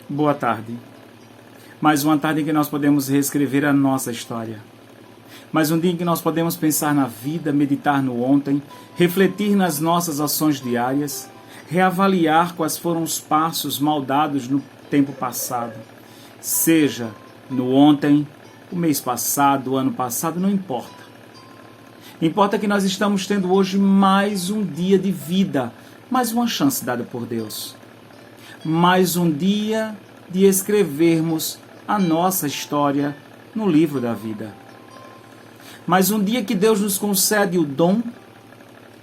Boa tarde. Mais uma tarde em que nós podemos reescrever a nossa história. Mais um dia em que nós podemos pensar na vida, meditar no ontem, refletir nas nossas ações diárias, reavaliar quais foram os passos mal dados no tempo passado. Seja no ontem, o mês passado, o ano passado, não importa. Importa que nós estamos tendo hoje mais um dia de vida, mais uma chance dada por Deus. Mais um dia de escrevermos a nossa história no livro da vida. Mais um dia que Deus nos concede o dom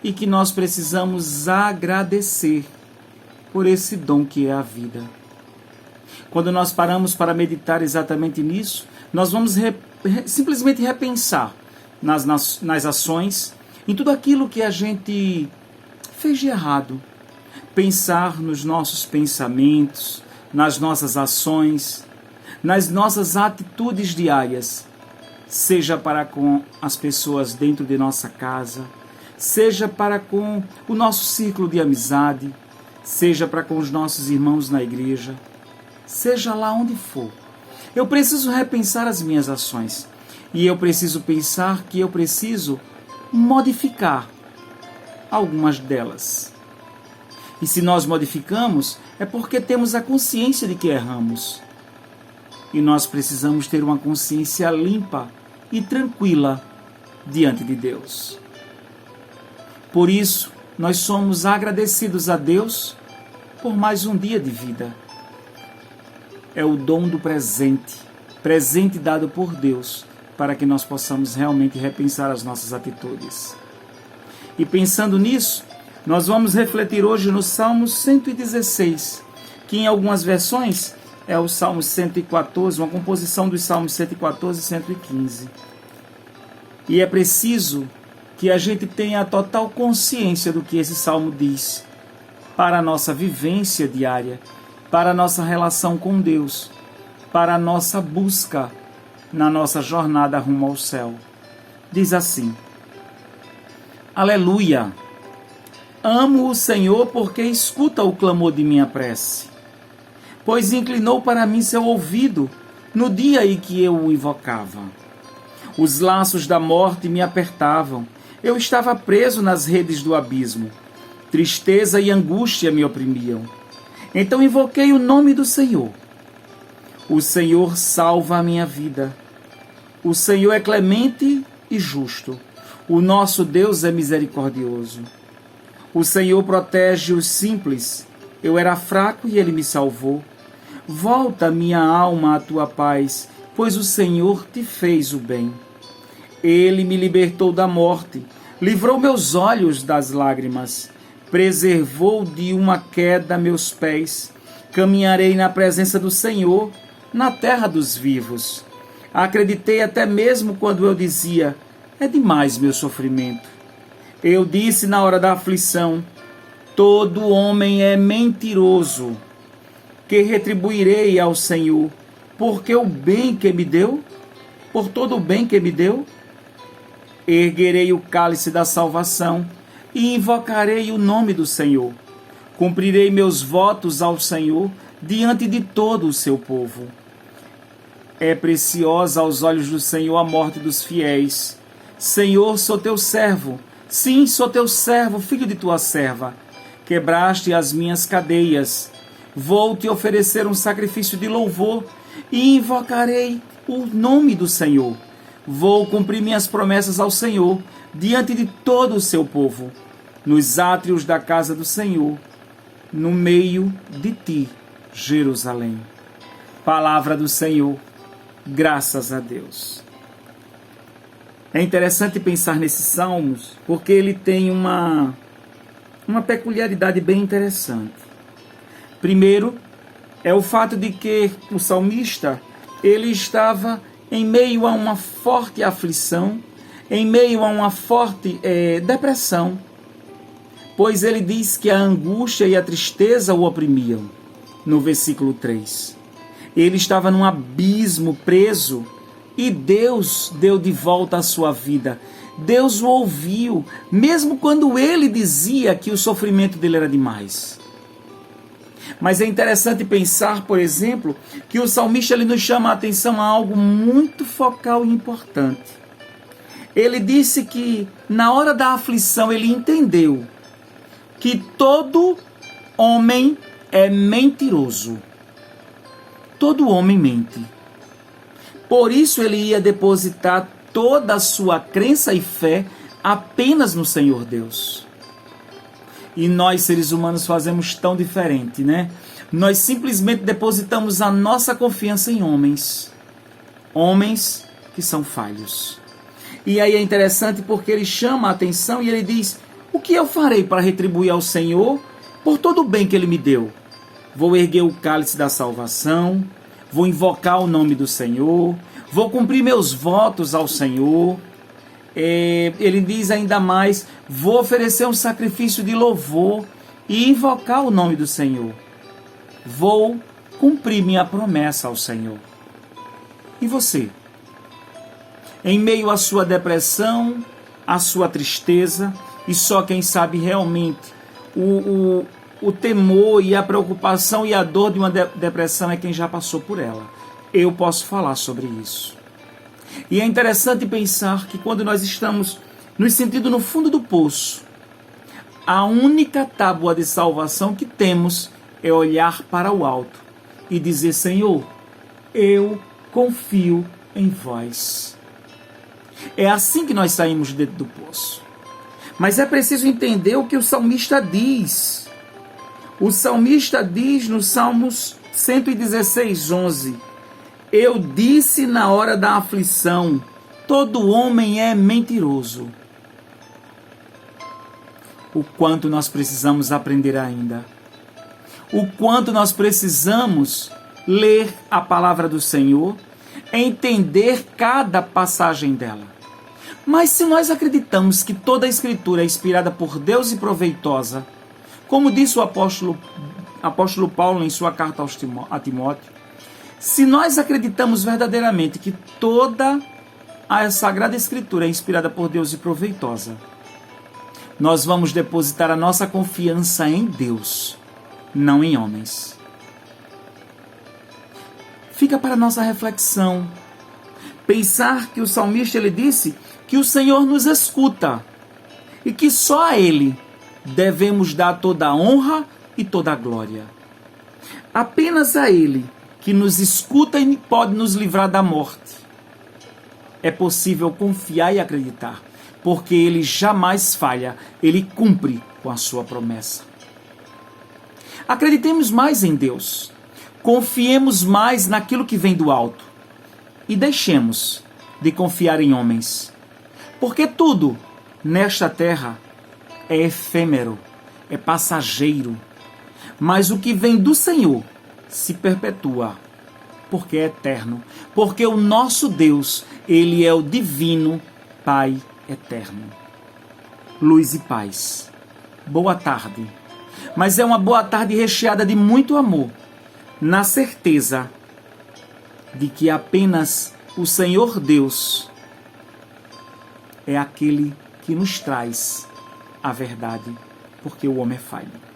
e que nós precisamos agradecer por esse dom que é a vida. Quando nós paramos para meditar exatamente nisso, nós vamos simplesmente repensar nas ações, em tudo aquilo que a gente fez de errado. Pensar nos nossos pensamentos, nas nossas ações, nas nossas atitudes diárias, seja para com as pessoas dentro de nossa casa, seja para com o nosso círculo de amizade, seja para com os nossos irmãos na igreja, seja lá onde for. Eu preciso repensar as minhas ações e eu preciso pensar que eu preciso modificar algumas delas. E se nós modificamos, é porque temos a consciência de que erramos. E nós precisamos ter uma consciência limpa e tranquila diante de Deus. Por isso, nós somos agradecidos a Deus por mais um dia de vida. É o dom do presente dado por Deus, para que nós possamos realmente repensar as nossas atitudes. E pensando nisso, nós vamos refletir hoje no Salmo 116, que em algumas versões é o Salmo 114, uma composição dos Salmos 114 e 115. E é preciso que a gente tenha a total consciência do que esse Salmo diz para a nossa vivência diária, para a nossa relação com Deus, para a nossa busca na nossa jornada rumo ao céu. Diz assim: Aleluia! Amo o Senhor porque escuta o clamor de minha prece, pois inclinou para mim seu ouvido no dia em que eu o invocava. Os laços da morte me apertavam, eu estava preso nas redes do abismo. Tristeza e angústia me oprimiam. Então invoquei o nome do Senhor. O Senhor salva a minha vida. O Senhor é clemente e justo. O nosso Deus é misericordioso. O Senhor protege os simples. Eu era fraco e Ele me salvou. Volta, minha alma, à tua paz, pois o Senhor te fez o bem. Ele me libertou da morte, livrou meus olhos das lágrimas, preservou de uma queda meus pés. Caminharei na presença do Senhor, na terra dos vivos. Acreditei até mesmo quando eu dizia: é demais meu sofrimento. Eu disse na hora da aflição: todo homem é mentiroso. Que retribuirei ao Senhor porque o bem que me deu? Por todo o bem que me deu? Erguerei o cálice da salvação e invocarei o nome do Senhor. Cumprirei meus votos ao Senhor diante de todo o seu povo. É preciosa aos olhos do Senhor a morte dos fiéis. Senhor, sou teu servo. Sim, sou teu servo, filho de tua serva. Quebraste as minhas cadeias. Vou te oferecer um sacrifício de louvor e invocarei o nome do Senhor. Vou cumprir minhas promessas ao Senhor diante de todo o seu povo, nos átrios da casa do Senhor, no meio de ti, Jerusalém. Palavra do Senhor, graças a Deus. É interessante pensar nesses salmos, porque ele tem uma peculiaridade bem interessante. Primeiro, é o fato de que o salmista, ele estava em meio a uma forte aflição, em meio a uma forte depressão, pois ele diz que a angústia e a tristeza o oprimiam, no versículo 3. Ele estava num abismo preso, e Deus deu de volta a sua vida. Deus o ouviu, mesmo quando ele dizia que o sofrimento dele era demais. Mas é interessante pensar, por exemplo, que o salmista ele nos chama a atenção a algo muito focal e importante. Ele disse que na hora da aflição ele entendeu que todo homem é mentiroso. Todo homem mente. Por isso ele ia depositar toda a sua crença e fé apenas no Senhor Deus. E nós, seres humanos, fazemos tão diferente, né? Nós simplesmente depositamos a nossa confiança em homens. Homens que são falhos. E aí é interessante porque ele chama a atenção e ele diz: o que eu farei para retribuir ao Senhor por todo o bem que ele me deu? Vou erguer o cálice da salvação, vou invocar o nome do Senhor, vou cumprir meus votos ao Senhor. Ele diz ainda mais: vou oferecer um sacrifício de louvor e invocar o nome do Senhor. Vou cumprir minha promessa ao Senhor. E você? Em meio à sua depressão, à sua tristeza, e só quem sabe realmente o temor e a preocupação e a dor de uma depressão é quem já passou por ela. Eu posso falar sobre isso. E é interessante pensar que quando nós estamos nos sentindo no fundo do poço, a única tábua de salvação que temos é olhar para o alto e dizer: Senhor, eu confio em vós. É assim que nós saímos de dentro do poço. Mas é preciso entender o que o salmista diz. O salmista diz no Salmos 116:11: eu disse na hora da aflição, todo homem é mentiroso. O quanto nós precisamos aprender ainda. O quanto nós precisamos ler a palavra do Senhor, entender cada passagem dela. Mas se nós acreditamos que toda a Escritura é inspirada por Deus e proveitosa, como disse o apóstolo Paulo em sua carta a Timóteo, se nós acreditamos verdadeiramente que toda a Sagrada Escritura é inspirada por Deus e proveitosa, nós vamos depositar a nossa confiança em Deus, não em homens. Fica para nossa reflexão pensar que o salmista ele disse que o Senhor nos escuta e que só a Ele devemos dar toda a honra e toda a glória. Apenas a Ele, que nos escuta e pode nos livrar da morte, é possível confiar e acreditar, porque Ele jamais falha, Ele cumpre com a sua promessa. Acreditemos mais em Deus, confiemos mais naquilo que vem do alto e deixemos de confiar em homens, porque tudo nesta terra é efêmero, é passageiro, mas o que vem do Senhor se perpetua, porque é eterno, porque o nosso Deus, Ele é o divino Pai eterno. Luz e paz. Boa tarde. Mas é uma boa tarde recheada de muito amor, na certeza de que apenas o Senhor Deus é aquele que nos traz a verdade, porque o homem é falho.